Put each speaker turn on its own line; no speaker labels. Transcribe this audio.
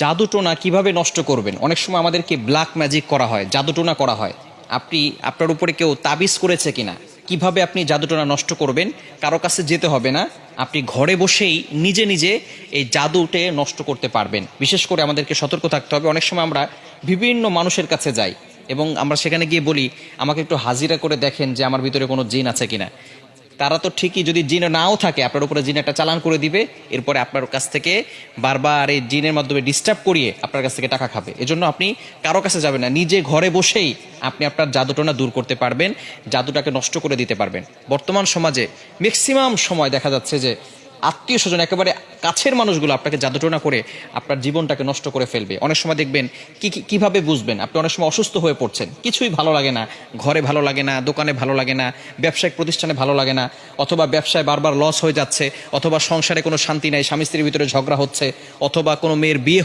জাদুটোনা কিভাবে নষ্ট করবেন? অনেক সময় আমাদেরকে ব্ল্যাক ম্যাজিক করা হয়, জাদুটোনা করা হয়। আপনি আপনার উপরে কেউ তাবিজ করেছে কিনা, কিভাবে আপনি জাদুটোনা নষ্ট করবেন? কারো কাছে যেতে হবে না, আপনি ঘরে বসেই নিজে নিজে এই জাদুটে নষ্ট করতে পারবেন। বিশেষ করে আমাদেরকে সতর্ক থাকতে হবে। অনেক সময় আমরা বিভিন্ন মানুষের কাছে যাই এবং আমরা সেখানে গিয়ে বলি, আমাকে একটু হাজিরা করে দেখেন যে আমার ভিতরে কোনো জিন আছে কিনা। তারা তো ঠিকই, যদি জিন নাও থাকে আপনার উপরে জিন একটা চালান করে দিবে, এরপরে আপনার কাছ থেকে বারবার এই জিনের মাধ্যমে ডিস্টার্ব করিয়ে আপনার কাছ থেকে টাকা খাবে। এজন্য আপনি কারো কাছে যাবেন না, নিজে ঘরে বসেই আপনি আপনার জাদুটোনা দূর করতে পারবেন, জাদুটাকে নষ্ট করে দিতে পারবেন। বর্তমান সমাজে ম্যাক্সিমাম সময় দেখা যাচ্ছে যে আত্মীয় স্বজন, একেবারে কাছের মানুষগুলো আপনাকে জাদুটোনা করে আপনার জীবনটাকে নষ্ট করে ফেলবে। অনেক সময় দেখবেন কিভাবে বুঝবেন? আপনি অনেক সময় অসুস্থ হয়ে পড়ছেন, কিছুই ভালো লাগে না, ঘরে ভালো লাগে না, দোকানে ভালো লাগে না, ব্যবসায়িক প্রতিষ্ঠানে ভালো লাগে না, অথবা ব্যবসায় বারবার লস হয়ে যাচ্ছে, অথবা সংসারে কোনো শান্তি নাই, স্বামী স্ত্রীর ভিতরে ঝগড়া হচ্ছে, অথবা কোনো মেয়ের বিয়ে